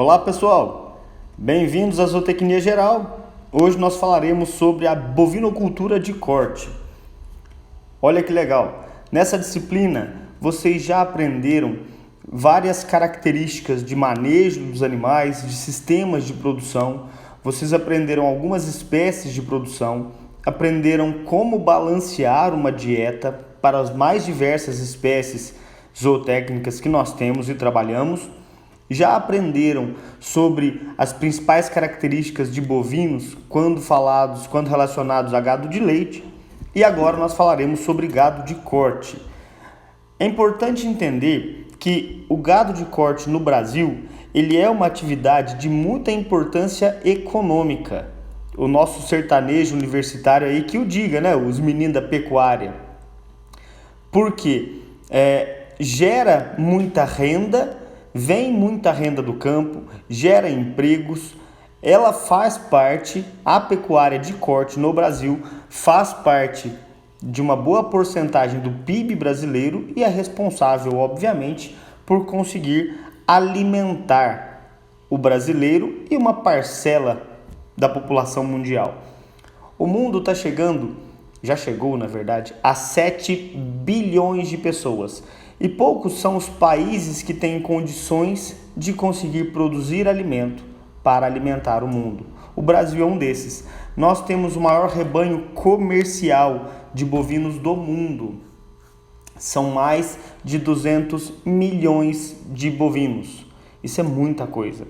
Olá pessoal, bem-vindos à Zootecnia Geral. Hoje nós falaremos sobre a bovinocultura de corte. Olha que legal, nessa disciplina vocês já aprenderam várias características de manejo dos animais, de sistemas de produção, vocês aprenderam algumas espécies de produção, aprenderam como balancear uma dieta para as mais diversas espécies zootécnicas que nós temos e trabalhamos. Já aprenderam sobre as principais características de bovinos quando relacionados a gado de leite, e agora nós falaremos sobre gado de corte. É importante entender que o gado de corte no Brasil, ele é uma atividade de muita importância econômica. O nosso sertanejo universitário aí que o diga, né? Os meninos da pecuária. Porque gera muita renda, vem muita renda do campo, gera empregos, ela faz parte, a pecuária de corte no Brasil faz parte de uma boa porcentagem do PIB brasileiro e é responsável, obviamente, por conseguir alimentar o brasileiro e uma parcela da população mundial. O mundo está chegando, já chegou na verdade, a 7 bilhões de pessoas. E poucos são os países que têm condições de conseguir produzir alimento para alimentar o mundo. O Brasil é um desses. Nós temos o maior rebanho comercial de bovinos do mundo. São mais de 200 milhões de bovinos. Isso é muita coisa.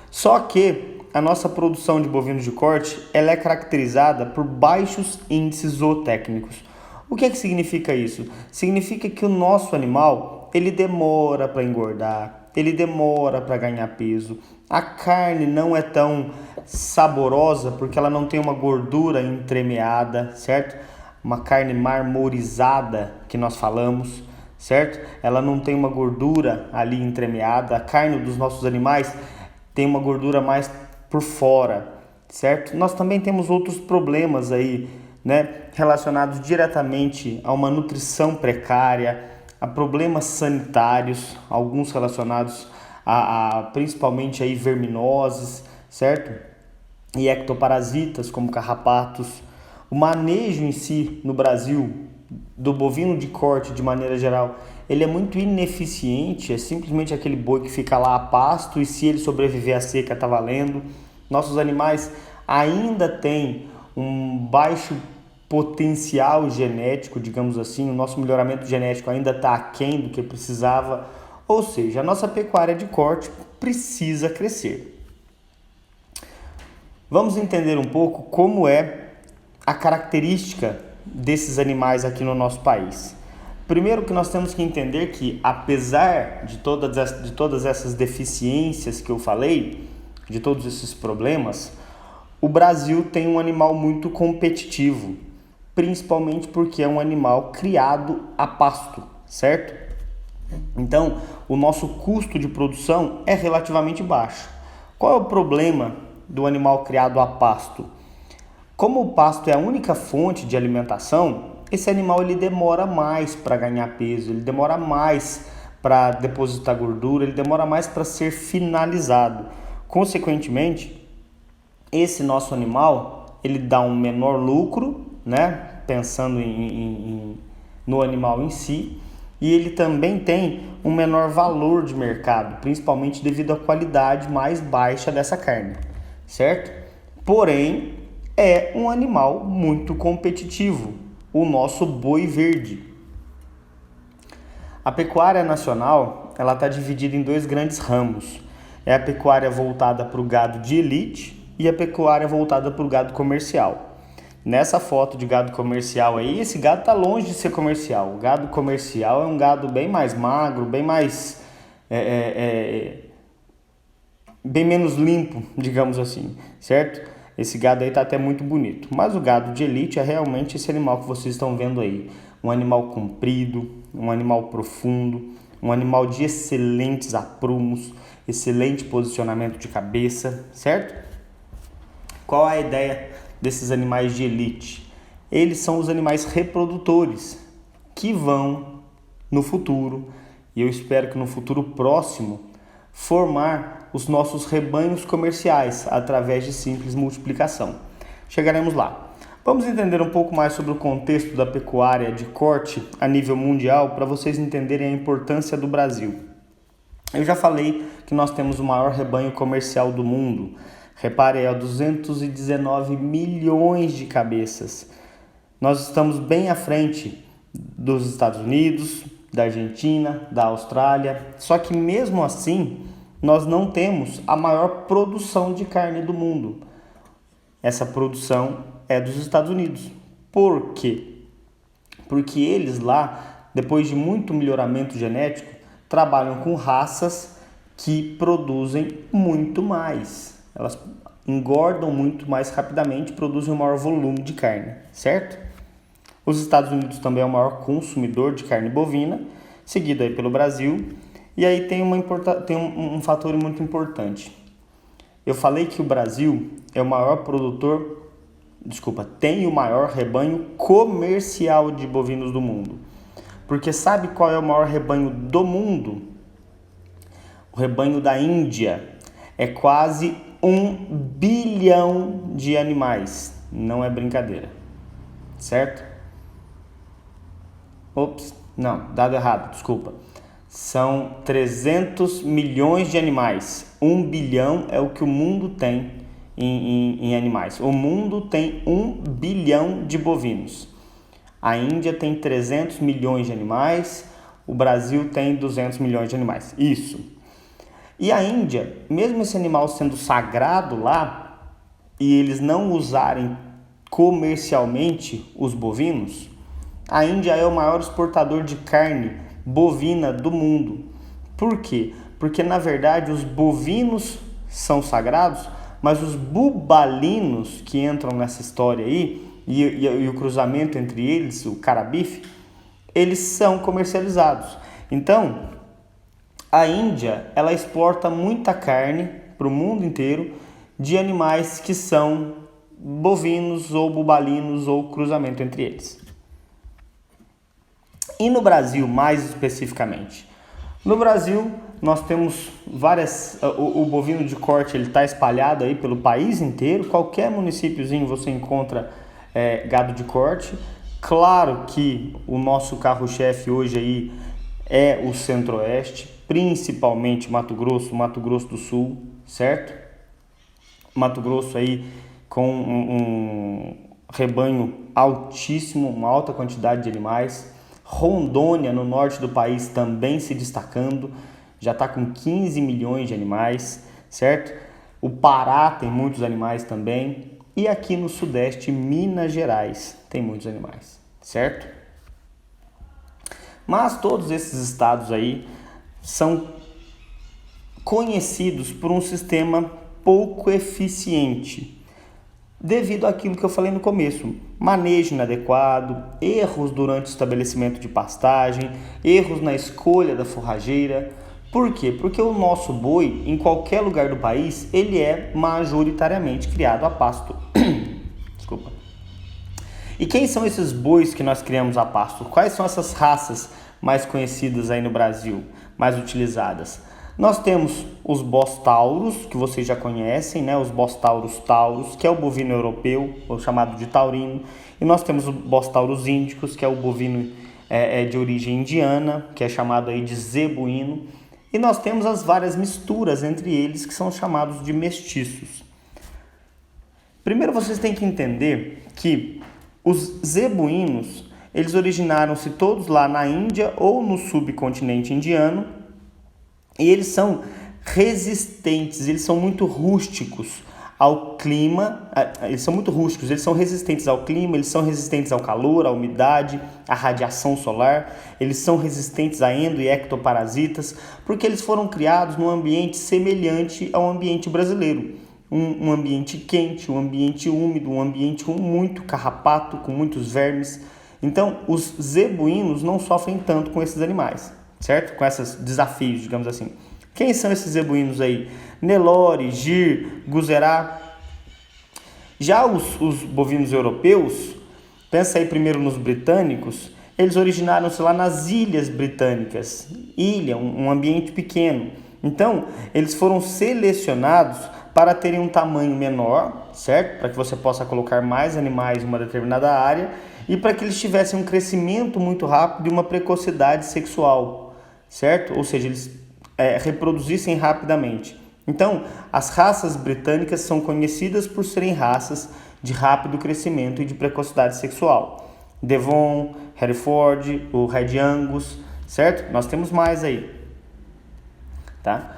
Só que a nossa produção de bovinos de corte ela é caracterizada por baixos índices zootécnicos. O que significa isso? Significa que o nosso animal, ele demora para engordar, ele demora para ganhar peso. A carne não é tão saborosa porque ela não tem uma gordura entremeada, certo? Uma carne marmorizada que nós falamos, certo? Ela não tem uma gordura ali entremeada. A carne dos nossos animais tem uma gordura mais por fora, certo? Nós também temos outros problemas aí, relacionados diretamente a uma nutrição precária, a problemas sanitários, alguns relacionados a principalmente aí verminoses, certo? E ectoparasitas como carrapatos. O manejo em si no Brasil do bovino de corte de maneira geral, ele é muito ineficiente, é simplesmente aquele boi que fica lá a pasto e se ele sobreviver à seca tá valendo. Nossos animais ainda têm um baixo potencial genético, digamos assim, o nosso melhoramento genético ainda está aquém do que precisava, ou seja, a nossa pecuária de corte precisa crescer. Vamos entender um pouco como é a característica desses animais aqui no nosso país. Primeiro que nós temos que entender que, apesar de todas essas deficiências que eu falei, de todos esses problemas, o Brasil tem um animal muito competitivo, principalmente porque é um animal criado a pasto, certo? Então, o nosso custo de produção é relativamente baixo. Qual é o problema do animal criado a pasto? Como o pasto é a única fonte de alimentação, esse animal ele demora mais para ganhar peso, ele demora mais para depositar gordura, ele demora mais para ser finalizado. Consequentemente, esse nosso animal, ele dá um menor lucro, pensando no animal em si, e ele também tem um menor valor de mercado, principalmente devido à qualidade mais baixa dessa carne, certo? Porém, é um animal muito competitivo, o nosso boi verde. A pecuária nacional, ela está dividida em dois grandes ramos. É a pecuária voltada para o gado de elite e a pecuária voltada para o gado comercial. Nessa foto de gado comercial aí, esse gado está longe de ser comercial. O gado comercial é um gado bem mais magro, bem mais bem menos limpo, digamos assim, certo? Esse gado aí está até muito bonito. Mas o gado de elite é realmente esse animal que vocês estão vendo aí. Um animal comprido, um animal profundo, um animal de excelentes aprumos, excelente posicionamento de cabeça, certo? Qual é a ideia desses animais de elite? Eles são os animais reprodutores que vão, no futuro, e eu espero que no futuro próximo, formar os nossos rebanhos comerciais através de simples multiplicação. Chegaremos lá. Vamos entender um pouco mais sobre o contexto da pecuária de corte a nível mundial para vocês entenderem a importância do Brasil. Eu já falei que nós temos o maior rebanho comercial do mundo. Repare aí, 219 milhões de cabeças. Nós estamos bem à frente dos Estados Unidos, da Argentina, da Austrália. Só que mesmo assim, nós não temos a maior produção de carne do mundo. Essa produção é dos Estados Unidos. Por quê? Porque eles lá, depois de muito melhoramento genético, trabalham com raças que produzem muito mais. Elas engordam muito mais rapidamente, produzem um maior volume de carne, certo? Os Estados Unidos também é o maior consumidor de carne bovina, seguido aí pelo Brasil. E aí tem um fator muito importante. Eu falei que o Brasil é o maior tem o maior rebanho comercial de bovinos do mundo. Porque sabe qual é o maior rebanho do mundo? O rebanho da Índia. É quase 1 bilhão de animais. Não é brincadeira. Certo? Dado errado, desculpa. São 300 milhões de animais. 1 bilhão é o que o mundo tem em animais. O mundo tem 1 bilhão de bovinos. A Índia tem 300 milhões de animais. O Brasil tem 200 milhões de animais. Isso. E a Índia, mesmo esse animal sendo sagrado lá, e eles não usarem comercialmente os bovinos, a Índia é o maior exportador de carne bovina do mundo. Por quê? Porque na verdade os bovinos são sagrados, mas os bubalinos que entram nessa história aí, e o cruzamento entre eles, o carabife, eles são comercializados. Então, a Índia, ela exporta muita carne para o mundo inteiro de animais que são bovinos ou bubalinos ou cruzamento entre eles. E no Brasil, mais especificamente? No Brasil, nós temos o bovino de corte, ele está espalhado aí pelo país inteiro. Qualquer municípiozinho você encontra gado de corte. Claro que o nosso carro-chefe hoje aí é o Centro-Oeste, principalmente Mato Grosso do Sul, certo? Mato Grosso aí com um rebanho altíssimo, uma alta quantidade de animais. Rondônia, no norte do país, também se destacando, já está com 15 milhões de animais, certo? O Pará tem muitos animais também. E aqui no sudeste, Minas Gerais, tem muitos animais, certo? Mas todos esses estados aí são conhecidos por um sistema pouco eficiente, devido àquilo que eu falei no começo: manejo inadequado, erros durante o estabelecimento de pastagem, erros na escolha da forrageira. Por quê? Porque o nosso boi, em qualquer lugar do país, ele é majoritariamente criado a pasto. Desculpa. E quem são esses bois que nós criamos a pasto? Quais são essas raças mais conhecidas aí no Brasil, mais utilizadas? Nós temos os bostauros, que vocês já conhecem, né? Os bostauros taurus, que é o bovino europeu, ou chamado de taurino. E nós temos os bostauros índicos, que é o bovino de origem indiana, que é chamado aí de zebuíno. E nós temos as várias misturas entre eles, que são chamados de mestiços. Primeiro vocês têm que entender que os zebuínos, eles originaram-se todos lá na Índia ou no subcontinente indiano, e eles são resistentes, eles são muito rústicos ao clima, eles são resistentes ao clima, eles são resistentes ao calor, à umidade, à radiação solar, eles são resistentes a endo e ectoparasitas, porque eles foram criados num ambiente semelhante ao ambiente brasileiro. Um ambiente quente, um ambiente úmido, um ambiente com muito carrapato, com muitos vermes. Então, os zebuínos não sofrem tanto com esses animais, certo? Com esses desafios, digamos assim. Quem são esses zebuínos aí? Nelore, Gir, Guzerá. Já os bovinos europeus, pensa aí primeiro nos britânicos, eles originaram-se lá nas ilhas britânicas. Ilha, um ambiente pequeno. Então, eles foram selecionados para terem um tamanho menor, certo? Para que você possa colocar mais animais em uma determinada área e para que eles tivessem um crescimento muito rápido e uma precocidade sexual, certo? Ou seja, eles reproduzissem rapidamente. Então, as raças britânicas são conhecidas por serem raças de rápido crescimento e de precocidade sexual. Devon, Hereford, o Red Angus, certo? Nós temos mais aí, tá?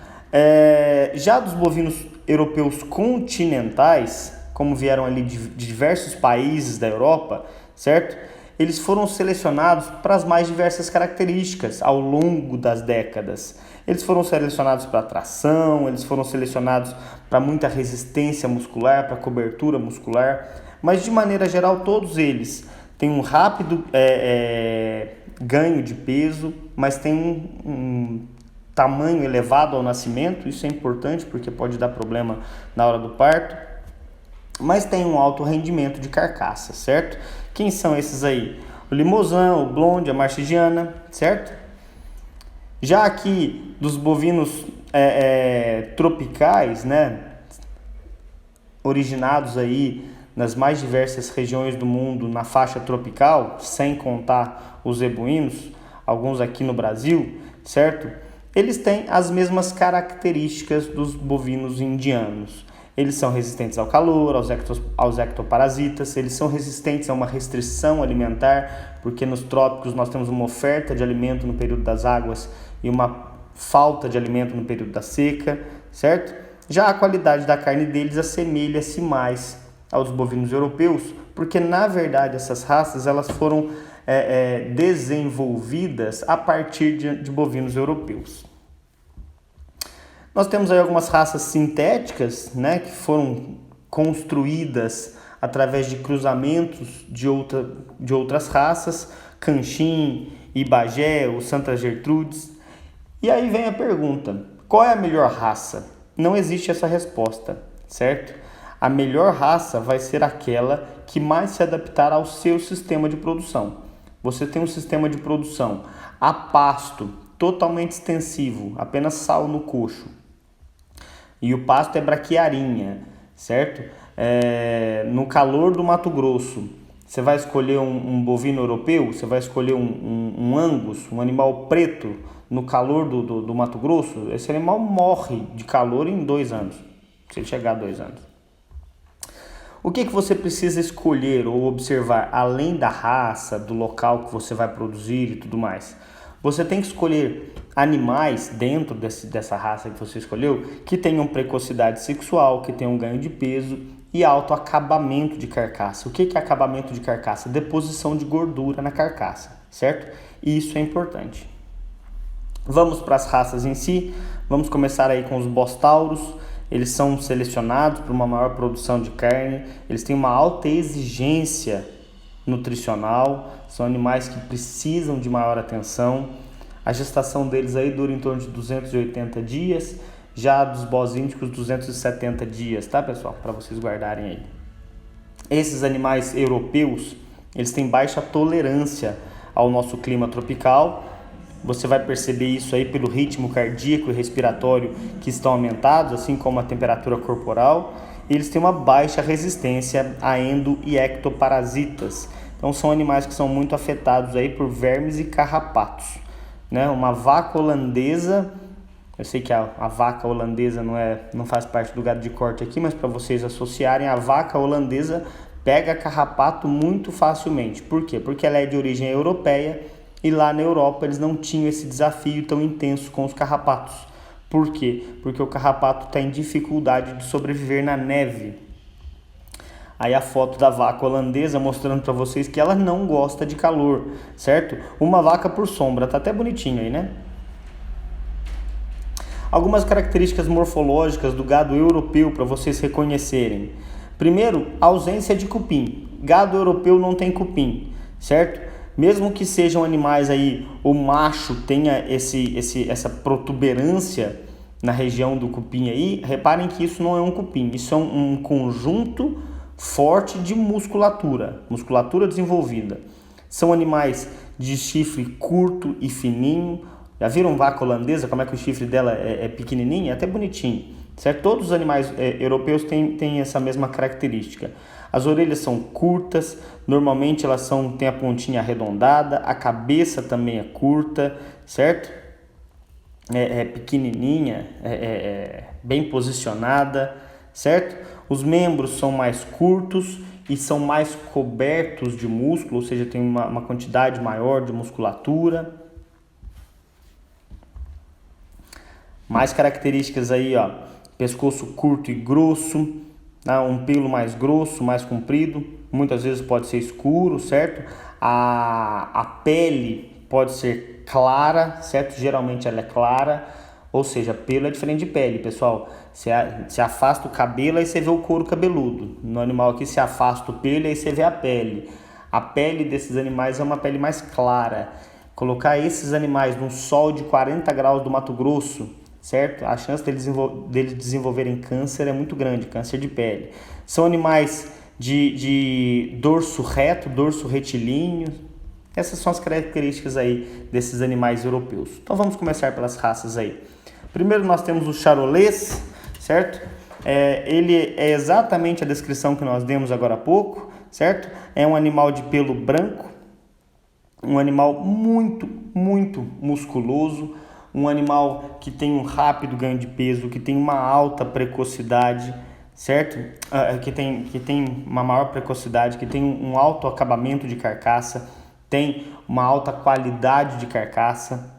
Já dos bovinos europeus continentais, como vieram ali de diversos países da Europa, certo? Eles foram selecionados para as mais diversas características ao longo das décadas. Eles foram selecionados para tração, eles foram selecionados para muita resistência muscular, para cobertura muscular, mas de maneira geral todos eles têm um rápido ganho de peso, mas tem um tamanho elevado ao nascimento. Isso é importante porque pode dar problema na hora do parto, mas tem um alto rendimento de carcaça, certo? Quem são esses aí? O Limousin, o Blonde, a Marchigiana, certo? Já aqui dos bovinos tropicais, né, originados aí nas mais diversas regiões do mundo, na faixa tropical, sem contar os zebuínos, alguns aqui no Brasil, certo? Eles têm as mesmas características dos bovinos indianos. Eles são resistentes ao calor, aos ectoparasitas, eles são resistentes a uma restrição alimentar, porque nos trópicos nós temos uma oferta de alimento no período das águas e uma falta de alimento no período da seca, certo? Já a qualidade da carne deles assemelha-se mais aos bovinos europeus, porque na verdade essas raças elas foram desenvolvidas a partir de bovinos europeus. Nós temos aí algumas raças sintéticas, né, que foram construídas através de cruzamentos de outras raças, Canchin, Ibagé, o Santa Gertrudes. E aí vem a pergunta, qual é a melhor raça? Não existe essa resposta, certo? A melhor raça vai ser aquela que mais se adaptar ao seu sistema de produção. Você tem um sistema de produção a pasto, totalmente extensivo, apenas sal no coxo. E o pasto é braquiarinha, certo? No calor do Mato Grosso, você vai escolher um bovino europeu, você vai escolher um Angus, um animal preto, no calor do Mato Grosso, esse animal morre de calor em 2 anos, se ele chegar a 2 anos. O que você precisa escolher ou observar, além da raça, do local que você vai produzir e tudo mais? Você tem que escolher animais dentro dessa raça que você escolheu que tenham precocidade sexual, que tenham ganho de peso e alto acabamento de carcaça. O que é acabamento de carcaça? Deposição de gordura na carcaça, certo? E isso é importante. Vamos para as raças em si. Vamos começar aí com os bostauros. Eles são selecionados para uma maior produção de carne. Eles têm uma alta exigência nutricional. São animais que precisam de maior atenção. A gestação deles aí dura em torno de 280 dias. Já dos bós índicos, 270 dias, tá, pessoal? Para vocês guardarem aí. Esses animais europeus, eles têm baixa tolerância ao nosso clima tropical. Você vai perceber isso aí pelo ritmo cardíaco e respiratório que estão aumentados, assim como a temperatura corporal. Eles têm uma baixa resistência a endo e ectoparasitas. Então são animais que são muito afetados aí por vermes e carrapatos, né? Uma vaca holandesa, eu sei que a vaca holandesa não faz parte do gado de corte aqui, mas para vocês associarem, a vaca holandesa pega carrapato muito facilmente. Por quê? Porque ela é de origem europeia e lá na Europa eles não tinham esse desafio tão intenso com os carrapatos. Por quê? Porque o carrapato tem dificuldade de sobreviver na neve. Aí a foto da vaca holandesa mostrando para vocês que ela não gosta de calor, certo? Uma vaca por sombra, tá até bonitinho aí, né? Algumas características morfológicas do gado europeu para vocês reconhecerem. Primeiro, ausência de cupim. Gado europeu não tem cupim, certo? Mesmo que sejam animais aí, o macho tenha essa protuberância na região do cupim aí, reparem que isso não é um cupim, isso é um conjunto forte de musculatura desenvolvida. São animais de chifre curto e fininho, Já viram vaca holandesa, como é que o chifre dela é pequenininho? É até bonitinho, certo? Todos os animais europeus têm essa mesma característica. As orelhas são curtas, normalmente elas têm a pontinha arredondada, a cabeça também é curta, certo? É pequenininha, bem posicionada, certo? Os membros são mais curtos e são mais cobertos de músculo, ou seja, tem uma quantidade maior de musculatura. Mais características aí, ó, pescoço curto e grosso, né? Um pelo mais grosso, mais comprido, muitas vezes pode ser escuro, certo? A pele pode ser clara, certo? Geralmente ela é clara, ou seja, pelo é diferente de pele, pessoal. Você afasta o cabelo, aí você vê o couro cabeludo. No animal aqui, se afasta o pelo, aí você vê a pele. A pele desses animais é uma pele mais clara. Colocar esses animais num sol de 40 graus do Mato Grosso, certo? A chance deles desenvolverem câncer é muito grande, câncer de pele. São animais de dorso reto, dorso retilíneo. Essas são as características aí desses animais europeus. Então vamos começar pelas raças aí. Primeiro nós temos o charolês, certo? Ele é exatamente a descrição que nós demos agora há pouco, certo? É um animal de pelo branco, um animal muito, muito musculoso, um animal que tem um rápido ganho de peso, que tem uma alta precocidade, certo? Que tem uma maior precocidade, que tem um alto acabamento de carcaça, tem uma alta qualidade de carcaça.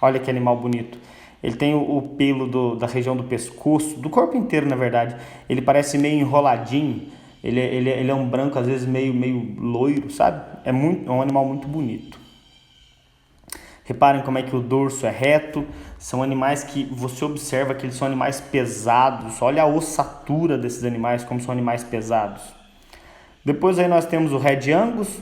Olha que animal bonito. Ele tem o pelo da região do pescoço, do corpo inteiro, na verdade. Ele parece meio enroladinho. Ele é um branco, às vezes meio loiro, sabe? É um animal muito bonito. Reparem como é que o dorso é reto. São animais que você observa que eles são animais pesados. Olha a ossatura desses animais, como são animais pesados. Depois aí nós temos o Red Angus.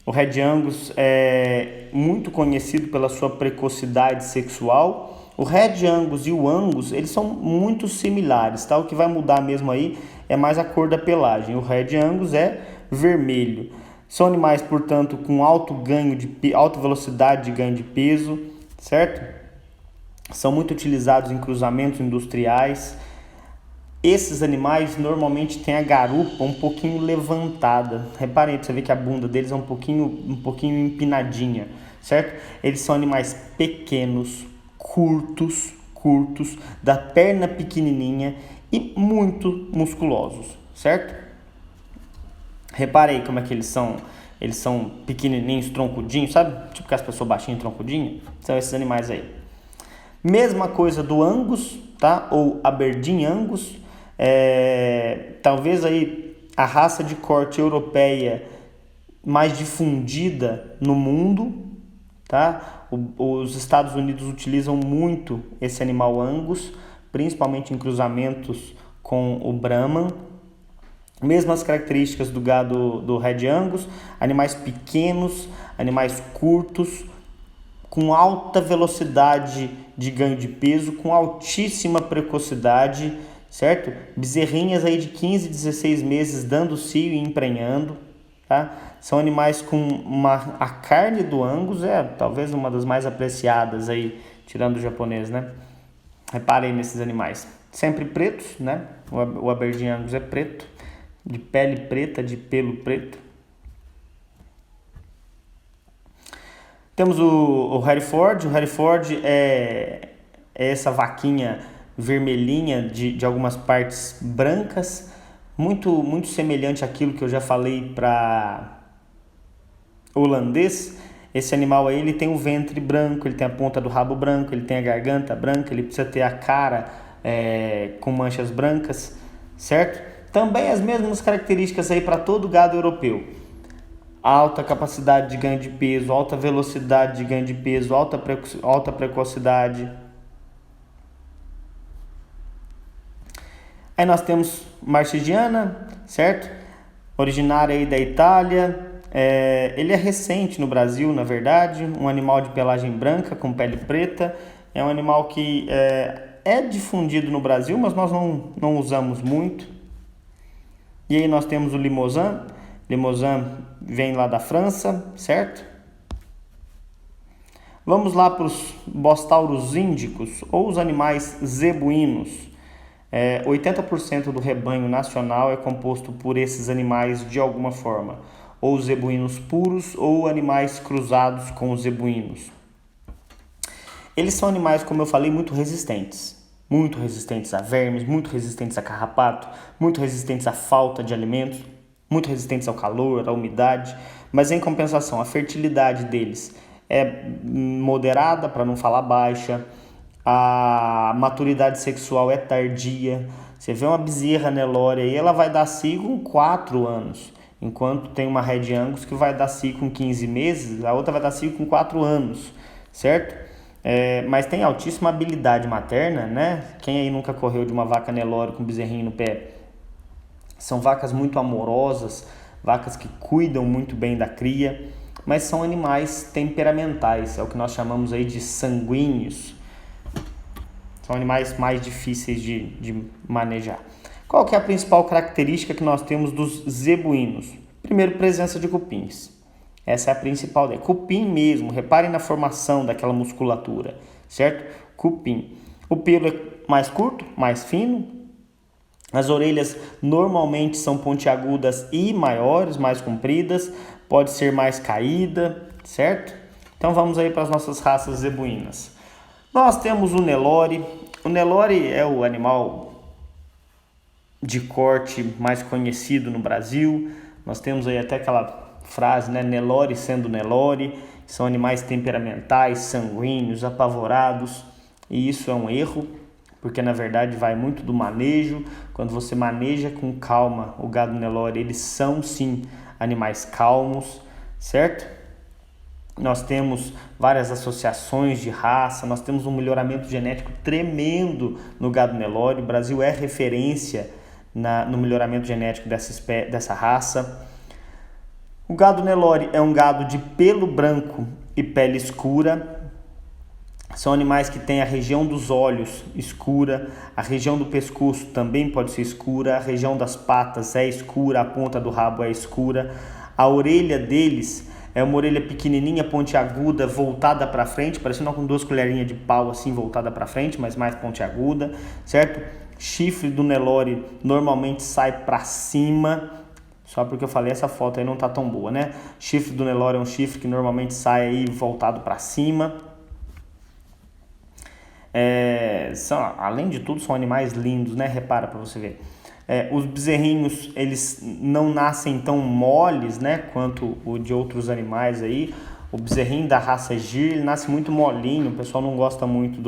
O Red Angus é muito conhecido pela sua precocidade sexual. O Red Angus e o Angus, eles são muito similares, tá? O que vai mudar mesmo aí é mais a cor da pelagem. O Red Angus é vermelho. São animais, portanto, com alta velocidade de ganho de peso, certo? São muito utilizados em cruzamentos industriais. Esses animais normalmente têm a garupa um pouquinho levantada. Reparem aí, pra você ver que a bunda deles é um pouquinho empinadinha, certo? Eles são animais pequenos, curtos, da perna pequenininha e muito musculosos, certo? Reparem aí como é que eles são pequenininhos, troncudinhos, sabe? Tipo que as pessoas baixinhas, troncudinhas. São esses animais aí. Mesma coisa do Angus, tá? Ou Aberdeen Angus. Talvez aí a raça de corte europeia mais difundida no mundo, tá? Os Estados Unidos utilizam muito esse animal Angus, principalmente em cruzamentos com o Brahman. Mesmas características do gado do Red Angus, animais pequenos, animais curtos, com alta velocidade de ganho de peso, com altíssima precocidade, certo? Bezerrinhas aí de 15, 16 meses dando cio e emprenhando, tá? São animais com a carne do Angus talvez uma das mais apreciadas aí, tirando o japonês, né? Reparem nesses animais, sempre pretos, né? O Aberdeen Angus é preto, de pele preta, de pelo preto. Temos o Hereford. O Hereford é essa vaquinha vermelhinha de algumas partes brancas, muito semelhante àquilo que eu já falei para holandês. Esse animal aí, ele tem o ventre branco, ele tem a ponta do rabo branco, ele tem a garganta branca, ele precisa ter a cara com manchas brancas, certo? Também as mesmas características aí para todo gado europeu. Alta capacidade de ganho de peso, alta velocidade de ganho de peso, alta precocidade. Aí nós temos Marchigiana, certo? Originária aí da Itália. Ele é recente no Brasil, na verdade. Um animal de pelagem branca com pele preta. É um animal que é difundido no Brasil, mas nós não usamos muito. E aí nós temos o Limousin. Limousin vem lá da França, certo? Vamos lá para os bostauros índicos ou os animais zebuínos. 80% do rebanho nacional é composto por esses animais de alguma forma, ou zebuínos puros ou animais cruzados com os zebuínos. Eles são animais, como eu falei, muito resistentes a vermes, muito resistentes a carrapato, muito resistentes à falta de alimentos, muito resistentes ao calor, à umidade, mas em compensação a fertilidade deles é moderada, para não falar baixa, a maturidade sexual é tardia. Você vê uma bezerra Nelore aí, ela vai dar cio com 4 anos, enquanto tem uma Red Angus que vai dar cio com 15 meses, a outra vai dar cio com 4 anos, certo? Mas tem altíssima habilidade materna, né? Quem aí nunca correu de uma vaca Nelore com bezerrinho no pé? São vacas muito amorosas, vacas que cuidam muito bem da cria, mas são animais temperamentais, é o que nós chamamos aí de sanguíneos. São animais mais difíceis de manejar. Qual que é a principal característica que nós temos dos zebuínos? Primeiro, presença de cupins. Essa é a principal dela. Cupim mesmo, reparem na formação daquela musculatura, certo? Cupim. O pelo é mais curto, mais fino. As orelhas normalmente são pontiagudas e maiores, mais compridas. Pode ser mais caída, certo? Então vamos aí para as nossas raças zebuínas. Nós temos o Nelore. O Nelore é o animal de corte mais conhecido no Brasil. Nós temos aí até aquela frase, né? Nelore sendo Nelore. São animais temperamentais, sanguíneos, apavorados. E isso é um erro, porque na verdade vai muito do manejo. Quando você maneja com calma o gado Nelore, eles são sim animais calmos, certo? Nós temos várias associações de raça, nós temos um melhoramento genético tremendo no gado Nelore. O Brasil é referência no melhoramento genético dessa raça. O gado Nelore é um gado de pelo branco e pele escura. São animais que têm a região dos olhos escura, a região do pescoço também pode ser escura, a região das patas é escura, a ponta do rabo é escura. A orelha deles é uma orelha pequenininha, pontiaguda, voltada para frente, parecendo com 2 colherinhas de pau assim, voltada para frente, mas mais pontiaguda, certo? Chifre do Nelore normalmente sai para cima, só porque eu falei essa foto aí não tá tão boa, né? Chifre do Nelore é um chifre que normalmente sai aí voltado para cima. Além de tudo, são animais lindos, né? Repara para você ver. Os bezerrinhos, eles não nascem tão moles, né, quanto o de outros animais aí. O bezerrinho da raça Gir, ele nasce muito molinho, o pessoal não gosta muito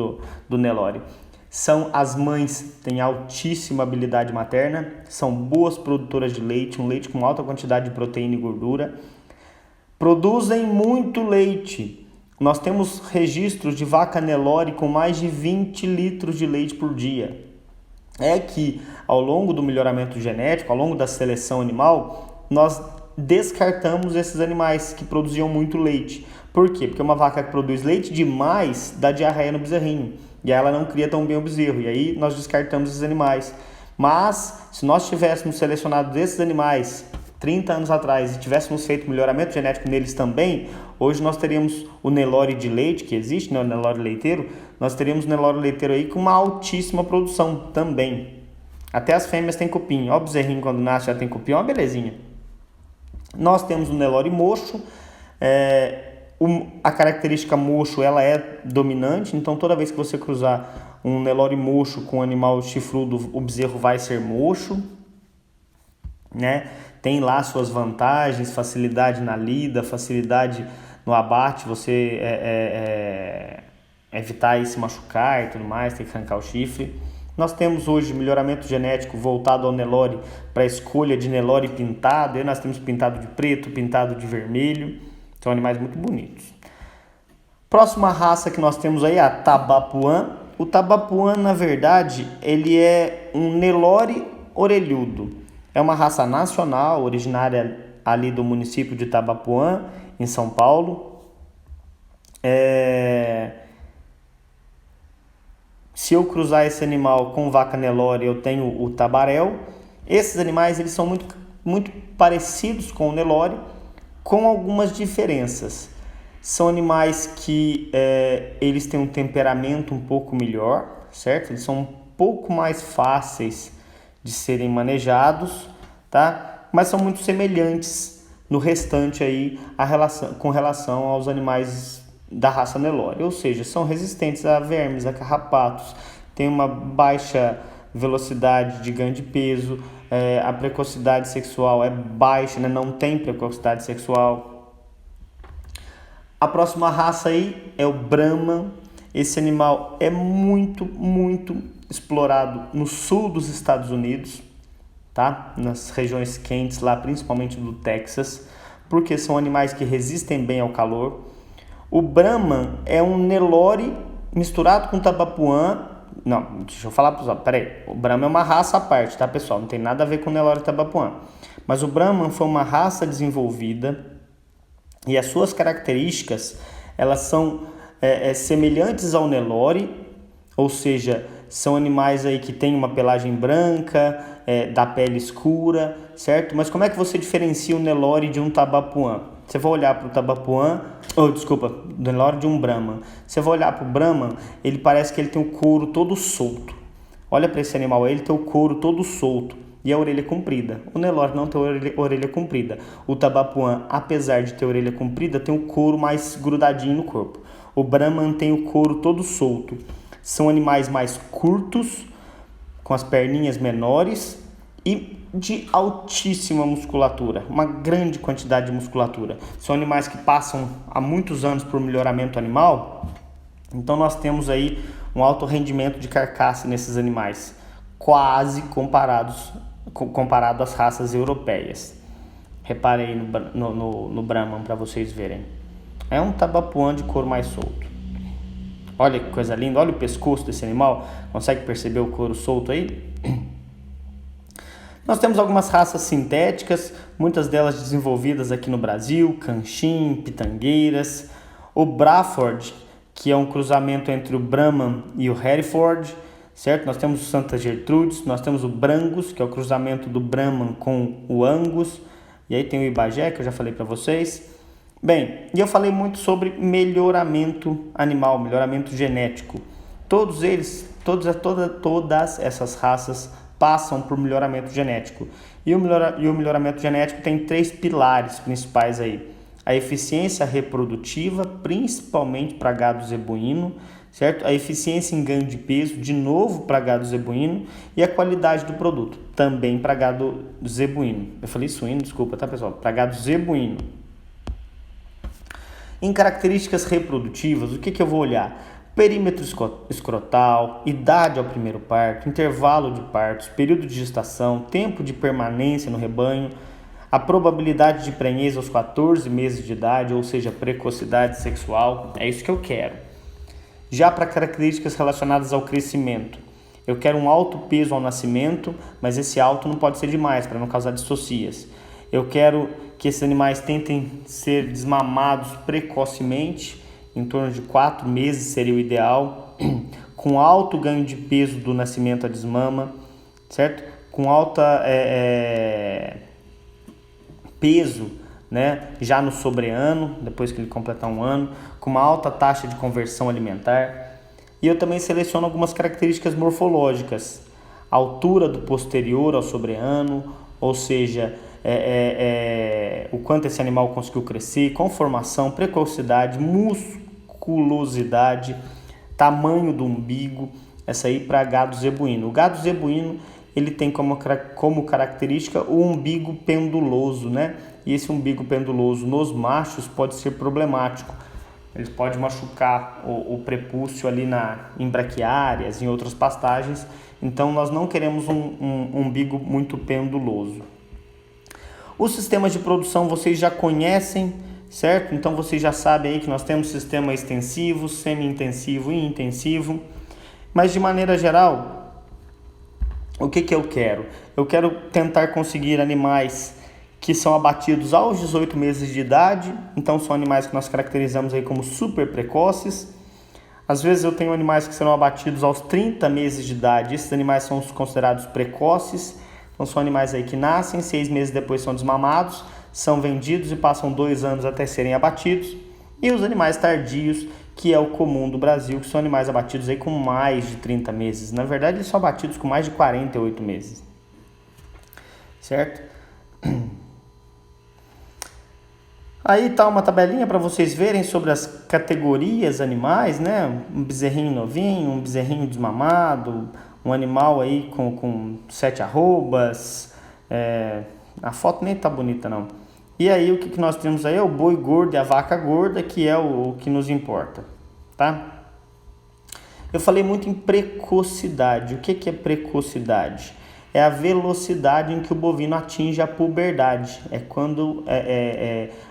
do Nelore. As mães têm altíssima habilidade materna, são boas produtoras de leite, um leite com alta quantidade de proteína e gordura. Produzem muito leite. Nós temos registros de vaca Nelore com mais de 20 litros de leite por dia. É que ao longo do melhoramento genético, ao longo da seleção animal, nós descartamos esses animais que produziam muito leite. Por quê? Porque uma vaca que produz leite demais dá diarreia no bezerrinho. E aí ela não cria tão bem o bezerro. E aí nós descartamos esses animais. Mas se nós tivéssemos selecionado esses animais 30 anos atrás e tivéssemos feito melhoramento genético neles também, hoje nós teríamos o Nelore de leite, que existe, né, o Nelore leiteiro, nós teríamos o Nelore leiteiro aí com uma altíssima produção também. Até as fêmeas têm cupim. Ó, o bezerrinho quando nasce já tem cupim, ó, uma belezinha. Nós temos o Nelore mocho. A característica mocho, ela é dominante, então toda vez que você cruzar um Nelore mocho com um animal chifrudo, o bezerro vai ser mocho, né? Tem lá suas vantagens, facilidade na lida, facilidade no abate, você evitar aí se machucar e tudo mais, tem que arrancar o chifre. Nós temos hoje melhoramento genético voltado ao Nelore para a escolha de Nelore pintado. Aí nós temos pintado de preto, pintado de vermelho. São animais muito bonitos. Próxima raça que nós temos aí é a Tabapuã. O Tabapuã, na verdade, ele é um Nelore orelhudo. É uma raça nacional, originária ali do município de Tabapuã, em São Paulo. Se eu cruzar esse animal com vaca Nelore, eu tenho o Tabaréu. Esses animais eles são muito, muito parecidos com o Nelore, com algumas diferenças. São animais que eles têm um temperamento um pouco melhor, certo? Eles são um pouco mais fáceis de serem manejados, tá? Mas são muito semelhantes no restante aí com relação aos animais da raça Nelore, ou seja, são resistentes a vermes, a carrapatos, têm uma baixa velocidade de ganho de peso, a precocidade sexual é baixa, né? Não tem precocidade sexual. A próxima raça aí é o Brahman. Esse animal é muito explorado no sul dos Estados Unidos, tá? Nas regiões quentes lá, principalmente do Texas, porque são animais que resistem bem ao calor. O Brahman é um Nelore misturado com Tabapuã. Não, deixa eu falar para os outros. Peraí, o Brahman é uma raça à parte, tá, pessoal? Não tem nada a ver com o Nelore e Tabapuã. Mas o Brahman foi uma raça desenvolvida e as suas características, elas são semelhantes ao Nelore, ou seja, são animais aí que têm uma pelagem branca, da pele escura, certo? Mas como é que você diferencia o Nelore de um Tabapuã? Você vai olhar para o Tabapuã, do Nelore de um Brahman. Você vai olhar para o Brahman, ele parece que ele tem o couro todo solto. Olha para esse animal aí, ele tem o couro todo solto e a orelha comprida. O Nelore não tem orelha comprida. O Tabapuã, apesar de ter orelha comprida, tem o couro mais grudadinho no corpo. O Brahman tem o couro todo solto. São animais mais curtos, com as perninhas menores e de altíssima musculatura, uma grande quantidade de musculatura. São animais que passam há muitos anos por melhoramento animal, então nós temos aí um alto rendimento de carcaça nesses animais, quase comparado às raças europeias. Reparei no Brahman para vocês verem. É um Tabapuã de couro mais solto. Olha que coisa linda, olha o pescoço desse animal, consegue perceber o couro solto aí? Nós temos algumas raças sintéticas, muitas delas desenvolvidas aqui no Brasil, Canchim, Pitangueiras, o Braford, que é um cruzamento entre o Brahman e o Hereford, certo? Nós temos o Santa Gertrudes, nós temos o Brangus, que é o cruzamento do Brahman com o Angus, e aí tem o Ibagé, que eu já falei para vocês. Bem, e eu falei muito sobre melhoramento animal, melhoramento genético. Todas essas raças passam por melhoramento genético. E o melhoramento genético tem 3 pilares principais aí. A eficiência reprodutiva, principalmente para gado zebuíno, certo? A eficiência em ganho de peso, de novo para gado zebuíno, e a qualidade do produto, também para gado zebuíno. Eu falei suíno, desculpa, tá, pessoal? Para gado zebuíno. Em características reprodutivas, o que eu vou olhar? Perímetro escrotal, idade ao primeiro parto, intervalo de partos, período de gestação, tempo de permanência no rebanho, a probabilidade de prenhez aos 14 meses de idade, ou seja, precocidade sexual, é isso que eu quero. Já para características relacionadas ao crescimento, eu quero um alto peso ao nascimento, mas esse alto não pode ser demais para não causar dissocias. Eu quero que esses animais tentem ser desmamados precocemente, em torno de 4 meses seria o ideal, com alto ganho de peso do nascimento à desmama, certo? Com alta peso, né? Já no sobreano, depois que ele completar 1 ano, com uma alta taxa de conversão alimentar. E eu também seleciono algumas características morfológicas, altura do posterior ao sobreano, ou seja, o quanto esse animal conseguiu crescer, conformação, precocidade, musculosidade, tamanho do umbigo, essa aí para gado zebuíno. O gado zebuíno, ele tem como característica o umbigo penduloso, né? E esse umbigo penduloso nos machos pode ser problemático. Ele pode machucar o prepúcio ali em braquiárias, em outras pastagens. Então nós não queremos um umbigo muito penduloso. Os sistemas de produção vocês já conhecem, certo? Então vocês já sabem aí que nós temos sistema extensivo, semi-intensivo e intensivo. Mas de maneira geral, o que eu quero? Eu quero tentar conseguir animais que são abatidos aos 18 meses de idade. Então são animais que nós caracterizamos aí como super precoces. Às vezes eu tenho animais que serão abatidos aos 30 meses de idade. Esses animais são considerados precoces. Então são animais aí que nascem, 6 meses depois são desmamados, são vendidos e passam 2 anos até serem abatidos. E os animais tardios, que é o comum do Brasil, que são animais abatidos aí com mais de 30 meses. Na verdade, eles são abatidos com mais de 48 meses. Certo? Aí está uma tabelinha para vocês verem sobre as categorias animais, né? Um bezerrinho novinho, um bezerrinho desmamado, um animal aí com 7 arrobas. A foto nem tá bonita não. E aí o que nós temos aí é o boi gordo e a vaca gorda, que é o que nos importa, tá? Eu falei muito em precocidade. O que é precocidade? É a velocidade em que o bovino atinge a puberdade. É quando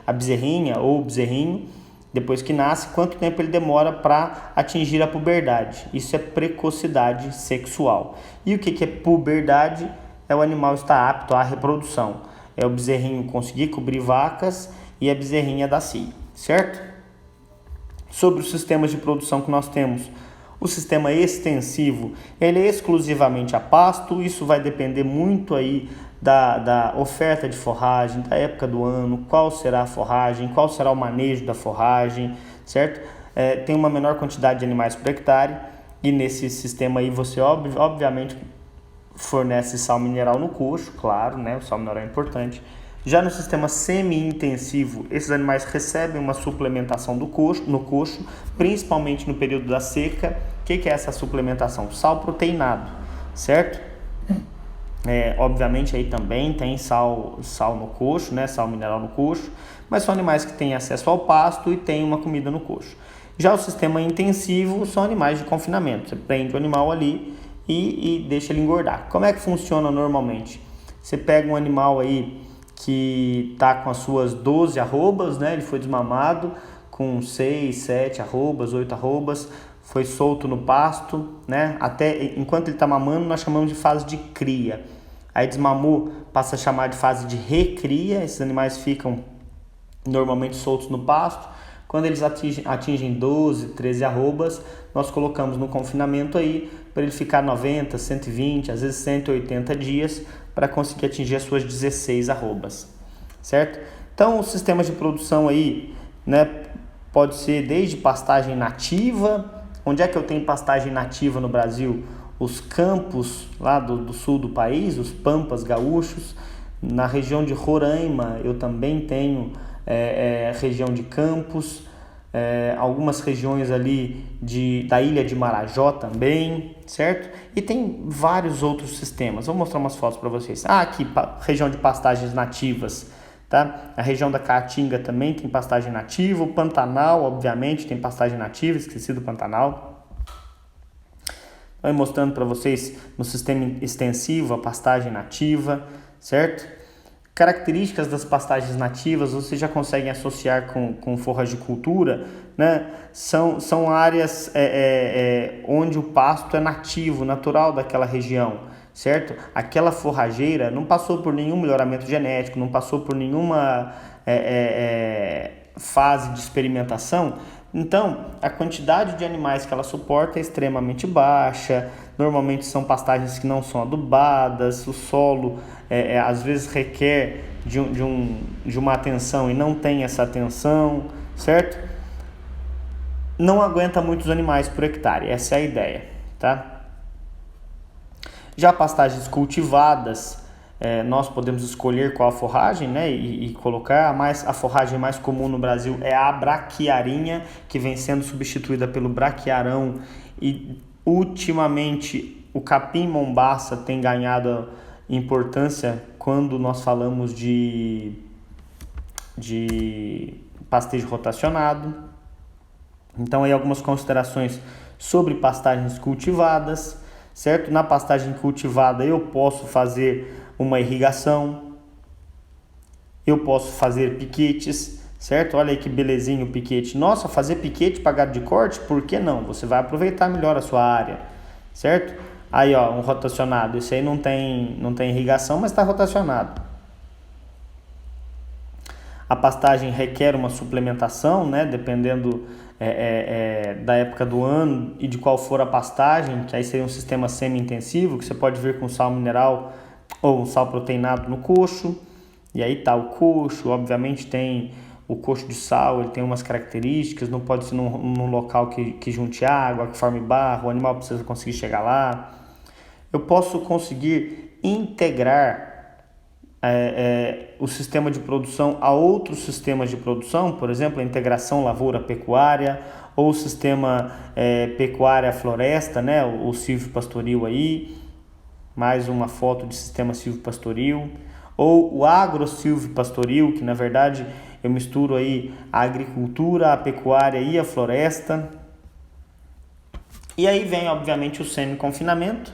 a bezerrinha ou o bezerrinho, depois que nasce, quanto tempo ele demora para atingir a puberdade. Isso é precocidade sexual. E o que é puberdade? É o animal estar apto à reprodução. É o bezerrinho conseguir cobrir vacas e a bezerrinha da cia, certo? Sobre os sistemas de produção que nós temos, o sistema extensivo, ele é exclusivamente a pasto. Isso vai depender muito aí da oferta de forragem, da época do ano, qual será a forragem, qual será o manejo da forragem, certo? Tem uma menor quantidade de animais por hectare e nesse sistema aí você obviamente fornece sal mineral no coxo, claro, né? O sal mineral é importante. Já no sistema semi-intensivo, esses animais recebem uma suplementação no coxo, principalmente no período da seca. O que é essa suplementação? Sal proteinado, certo? Obviamente aí também tem sal no coxo, né? Sal mineral no coxo, mas são animais que têm acesso ao pasto e têm uma comida no coxo. Já o sistema intensivo são animais de confinamento. Você prende o animal ali e deixa ele engordar. Como é que funciona normalmente? Você pega um animal aí que está com as suas 12 arrobas, né? Ele foi desmamado com 6, 7 arrobas, 8 arrobas, foi solto no pasto, né? Até enquanto ele está mamando, nós chamamos de fase de cria. Aí desmamou, passa a chamar de fase de recria. Esses animais ficam normalmente soltos no pasto. Quando eles atingem 12, 13 arrobas, nós colocamos no confinamento aí para ele ficar 90, 120, às vezes 180 dias para conseguir atingir as suas 16 arrobas, certo? Então, os sistemas de produção aí, né, pode ser desde pastagem nativa. Onde é que eu tenho pastagem nativa no Brasil? Os campos lá do sul do país, os pampas gaúchos. Na região de Roraima eu também tenho região de campos, algumas regiões ali da ilha de Marajó também, certo? E tem vários outros sistemas. Vou mostrar umas fotos para vocês. Aqui, região de pastagens nativas, tá? A região da Caatinga também tem pastagem nativa. O Pantanal, obviamente, tem pastagem nativa, esqueci do Pantanal. Estou mostrando para vocês no sistema extensivo a pastagem nativa, certo? Características das pastagens nativas, vocês já conseguem associar com forragicultura, né? São áreas onde o pasto é nativo, natural daquela região, certo? Aquela forrageira não passou por nenhum melhoramento genético, não passou por nenhuma fase de experimentação. Então, a quantidade de animais que ela suporta é extremamente baixa. Normalmente são pastagens que não são adubadas, o solo às vezes requer de uma atenção e não tem essa atenção, certo? Não aguenta muitos animais por hectare, essa é a ideia, tá? Já pastagens cultivadas, nós podemos escolher qual a forragem, né, e colocar. A forragem mais comum no Brasil é a braquiarinha, que vem sendo substituída pelo braquiarão, e ultimamente o capim mombaça tem ganhado importância quando nós falamos de pastejo rotacionado. Então aí algumas considerações sobre pastagens cultivadas, certo? Na pastagem cultivada eu posso fazer uma irrigação, eu posso fazer piquetes, certo? Olha aí que belezinho o piquete. Nossa, fazer piquete para gado de corte? Por que não? Você vai aproveitar melhor a sua área, certo? Aí, ó, um rotacionado. Esse aí não tem irrigação, mas está rotacionado. A pastagem requer uma suplementação, né? Dependendo da época do ano e de qual for a pastagem, que aí seria um sistema semi-intensivo, que você pode vir com sal mineral ou um sal proteinado no coxo. E aí tá o coxo, obviamente tem o coxo de sal ele tem umas características, não pode ser num local que junte água, que forme barro, o animal precisa conseguir chegar lá. Eu posso conseguir integrar o sistema de produção a outros sistemas de produção, por exemplo, a integração lavoura-pecuária ou o sistema pecuária-floresta, né, o silvopastoril aí, mais uma foto de sistema silvopastoril, ou o agro-silvopastoril, que na verdade eu misturo aí a agricultura, a pecuária e a floresta. E aí vem obviamente o semi-confinamento,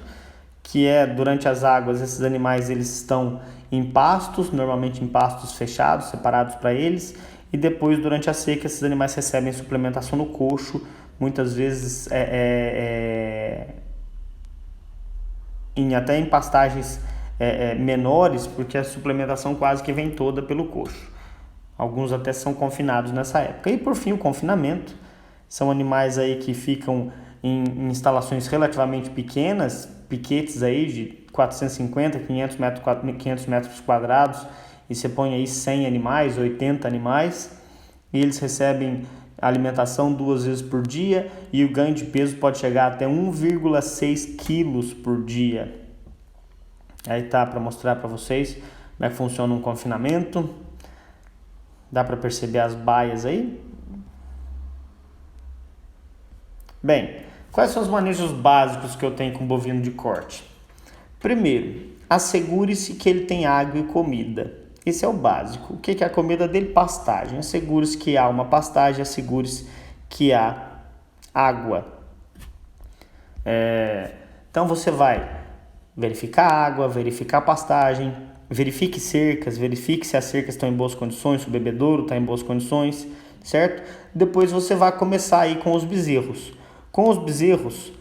que é durante as águas esses animais eles estão em pastos, normalmente em pastos fechados, separados para eles, e depois durante a seca esses animais recebem suplementação no coxo, muitas vezes até em pastagens menores, porque a suplementação quase que vem toda pelo coxo. Alguns até são confinados nessa época. E por fim o confinamento, são animais aí que ficam em instalações relativamente pequenas, piquetes aí de 450, 500 metros quadrados, e você põe aí 100 animais, 80 animais, e eles recebem alimentação 2 vezes por dia, e o ganho de peso pode chegar até 1,6 quilos por dia. Aí tá para mostrar para vocês como é que funciona um confinamento. Dá para perceber as baias aí? Bem, quais são os manejos básicos que eu tenho com bovino de corte? Primeiro, assegure-se que ele tem água e comida. Esse é o básico. O que é a comida dele? Pastagem. Assegure-se que há uma pastagem, assegure-se que há água. Então você vai verificar a água, verificar a pastagem, verifique cercas, verifique se as cercas estão em boas condições, se o bebedouro está em boas condições, certo? Depois você vai começar aí com os bezerros. Com os bezerros,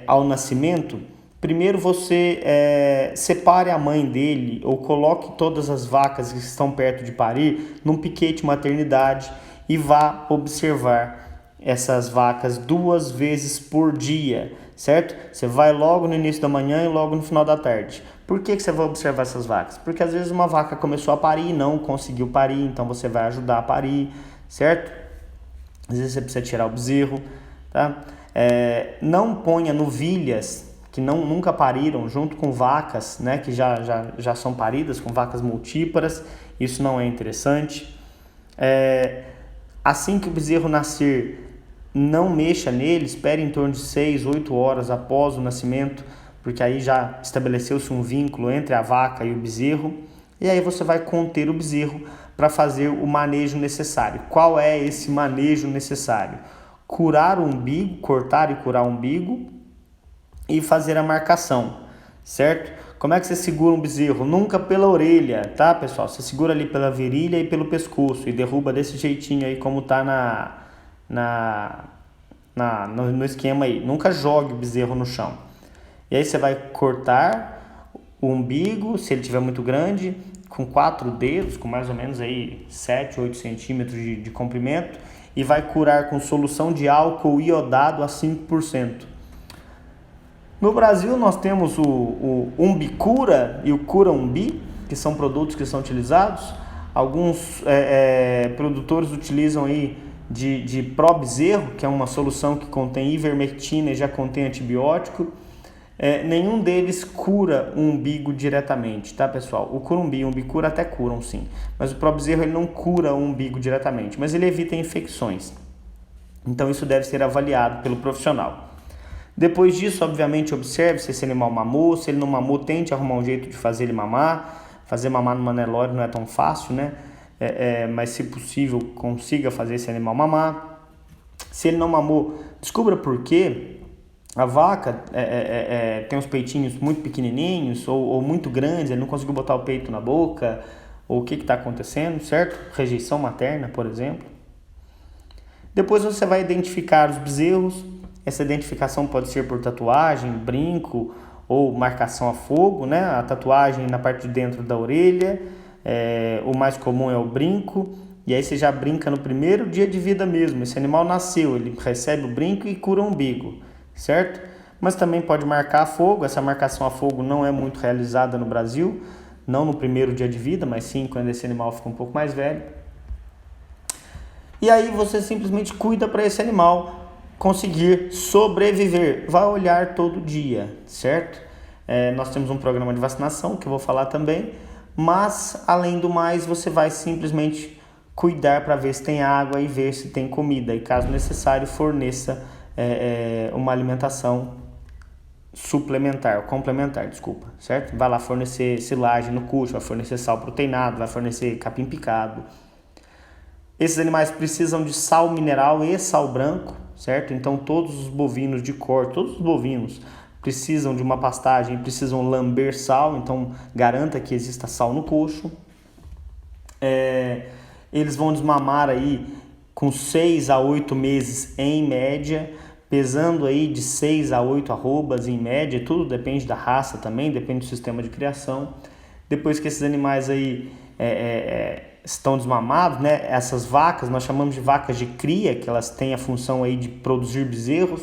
ao nascimento, primeiro você separe a mãe dele ou coloque todas as vacas que estão perto de parir num piquete maternidade e vá observar essas vacas 2 vezes por dia, certo? Você vai logo no início da manhã e logo no final da tarde. Por que você vai observar essas vacas? Porque às vezes uma vaca começou a parir e não conseguiu parir, então você vai ajudar a parir, certo? Às vezes você precisa tirar o bezerro, tá? Não ponha novilhas que nunca pariram junto com vacas, né, que já são paridas, com vacas multíparas, isso não é interessante. Assim que o bezerro nascer, não mexa nele, espere em torno de 6, 8 horas após o nascimento, porque aí já estabeleceu-se um vínculo entre a vaca e o bezerro, e aí você vai conter o bezerro para fazer o manejo necessário. Qual é esse manejo necessário? Curar o umbigo, cortar e curar o umbigo e fazer a marcação, certo? Como é que você segura um bezerro? Nunca pela orelha, tá, pessoal? Você segura ali pela virilha e pelo pescoço e derruba desse jeitinho aí como tá no esquema aí. Nunca jogue o bezerro no chão. E aí você vai cortar o umbigo, se ele tiver muito grande, com 4 dedos, com mais ou menos aí 7, 8 centímetros de comprimento, e vai curar com solução de álcool iodado a 5%. No Brasil nós temos o Umbicura e o Cura Umbi, que são produtos que são utilizados. Alguns produtores utilizam aí de Pro Bezerro, que é uma solução que contém ivermectina e já contém antibiótico. Nenhum deles cura o umbigo diretamente, tá, pessoal? O Curumbi e o Umbicura até curam, sim. Mas o Pro Bezerro ele não cura o umbigo diretamente, mas ele evita infecções. Então isso deve ser avaliado pelo profissional. Depois disso, obviamente, observe se esse animal mamou. Se ele não mamou, tente arrumar um jeito de fazer ele mamar. Fazer mamar no Nelore não é tão fácil, né? Mas se possível, consiga fazer esse animal mamar. Se ele não mamou, descubra por quê. A vaca tem os peitinhos muito pequenininhos ou muito grandes, ele não conseguiu botar o peito na boca, ou o que está acontecendo, certo? Rejeição materna, por exemplo. Depois você vai identificar os bezerros. Essa identificação pode ser por tatuagem, brinco ou marcação a fogo, né? A tatuagem na parte de dentro da orelha, o mais comum é o brinco, e aí você já brinca no primeiro dia de vida mesmo. Esse animal nasceu, ele recebe o brinco e cura o umbigo, certo? Mas também pode marcar a fogo. Essa marcação a fogo não é muito realizada no Brasil, não no primeiro dia de vida, mas sim quando esse animal fica um pouco mais velho. E aí você simplesmente cuida para esse animal conseguir sobreviver. Vai olhar todo dia, certo? Nós temos um programa de vacinação que eu vou falar também, mas além do mais você vai simplesmente cuidar para ver se tem água e ver se tem comida, e caso necessário forneça uma alimentação suplementar, complementar, desculpa, certo? Vai lá fornecer silagem no cucho, vai fornecer sal proteinado, vai fornecer capim picado. Esses animais precisam de sal mineral e sal branco, certo? Então todos os bovinos de corte, todos os bovinos precisam de uma pastagem, precisam lamber sal, então garanta que exista sal no coxo. Eles vão desmamar aí com 6 a 8 meses em média, pesando aí de 6 a 8 arrobas em média, tudo depende da raça também, depende do sistema de criação. Depois que esses animais aí estão desmamados, né? Essas vacas nós chamamos de vacas de cria, que elas têm a função aí de produzir bezerros.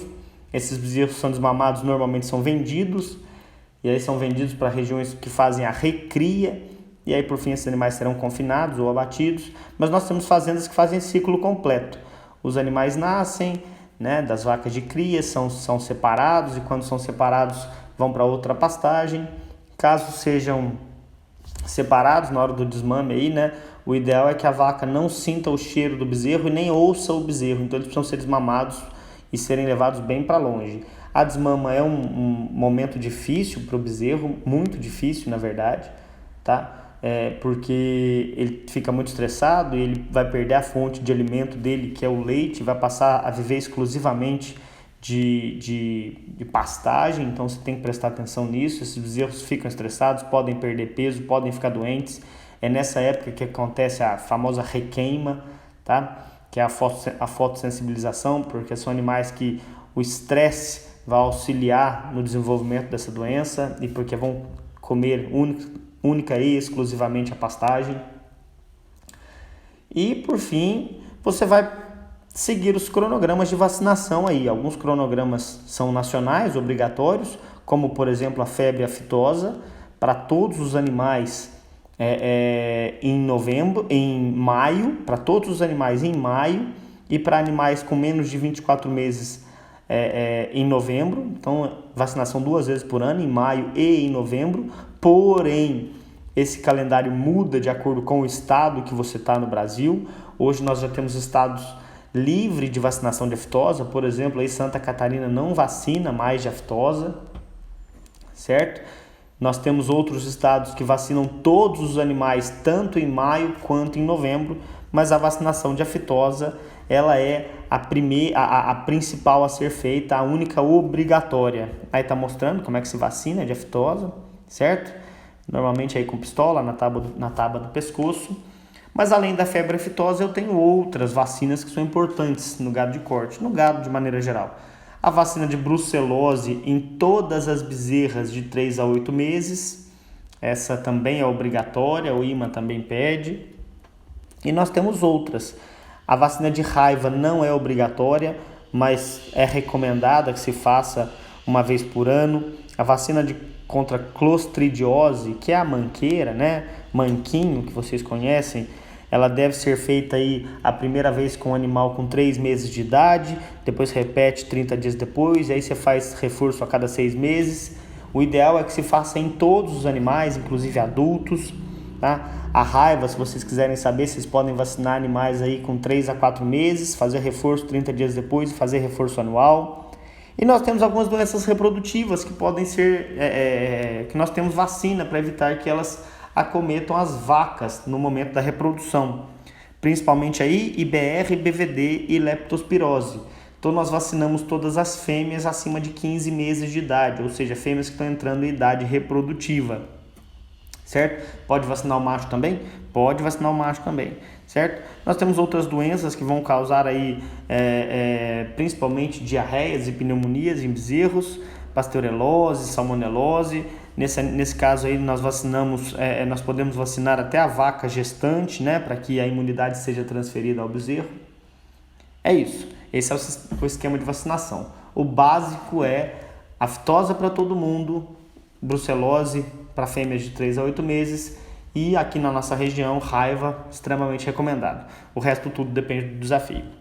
Esses bezerros são desmamados, normalmente são vendidos, e aí são vendidos para regiões que fazem a recria, e aí por fim esses animais serão confinados ou abatidos. Mas nós temos fazendas que fazem ciclo completo. Os animais nascem, né, das vacas de cria, são separados, e quando são separados vão para outra pastagem. Caso sejam separados na hora do desmame aí, né, o ideal é que a vaca não sinta o cheiro do bezerro e nem ouça o bezerro, então eles precisam ser desmamados e serem levados bem para longe. A desmama é um momento difícil para o bezerro, muito difícil na verdade, tá? Porque ele fica muito estressado e ele vai perder a fonte de alimento dele, que é o leite, vai passar a viver exclusivamente de pastagem, então você tem que prestar atenção nisso. Esses bezerros ficam estressados, podem perder peso, podem ficar doentes. É nessa época que acontece a famosa requeima, tá? Que é a fotossensibilização, porque são animais que o estresse vai auxiliar no desenvolvimento dessa doença e porque vão comer única e exclusivamente a pastagem. E por fim, você vai seguir os cronogramas de vacinação aí. Alguns cronogramas são nacionais, obrigatórios, como por exemplo a febre aftosa para todos os animais em maio, para todos os animais em maio, e para animais com menos de 24 meses em novembro. Então vacinação 2 vezes por ano, em maio e em novembro. Porém, esse calendário muda de acordo com o estado que você está no Brasil. Hoje nós já temos estados livres de vacinação de aftosa. Por exemplo, aí Santa Catarina não vacina mais de aftosa, certo? Nós temos outros estados que vacinam todos os animais, tanto em maio quanto em novembro, mas a vacinação de aftosa, ela é a principal a ser feita, a única obrigatória. Aí está mostrando como é que se vacina de aftosa, certo? Normalmente aí com pistola na tábua do pescoço. Mas além da febre aftosa, eu tenho outras vacinas que são importantes no gado de corte, no gado de maneira geral. A vacina de brucelose em todas as bezerras de 3 a 8 meses. Essa também é obrigatória, o IMA também pede. E nós temos outras. A vacina de raiva não é obrigatória, mas é recomendada que se faça uma vez por ano. A vacina contra clostridiose, que é a manqueira, né? Manquinho, que vocês conhecem, ela deve ser feita aí a primeira vez com o animal com 3 meses de idade, depois repete 30 dias depois, aí você faz reforço a cada 6 meses. O ideal é que se faça em todos os animais, inclusive adultos, tá? A raiva, se vocês quiserem saber, vocês podem vacinar animais aí com 3 a 4 meses, fazer reforço 30 dias depois e fazer reforço anual. E nós temos algumas doenças reprodutivas que podem ser, que nós temos vacina para evitar que elas acometam as vacas no momento da reprodução, principalmente aí IBR, BVD e leptospirose. Então nós vacinamos todas as fêmeas acima de 15 meses de idade, ou seja, fêmeas que estão entrando em idade reprodutiva, certo? Pode vacinar o macho também? Pode vacinar o macho também, certo? Nós temos outras doenças que vão causar aí, principalmente diarreias e pneumonias em bezerros, pasteurelose, salmonelose. Nesse caso aí nós nós podemos vacinar até a vaca gestante, né, para que a imunidade seja transferida ao bezerro. É isso. Esse é o esquema de vacinação. O básico é aftosa para todo mundo, brucelose para fêmeas de 3 a 8 meses E aqui na nossa região, raiva, extremamente recomendado. O resto tudo depende do desafio.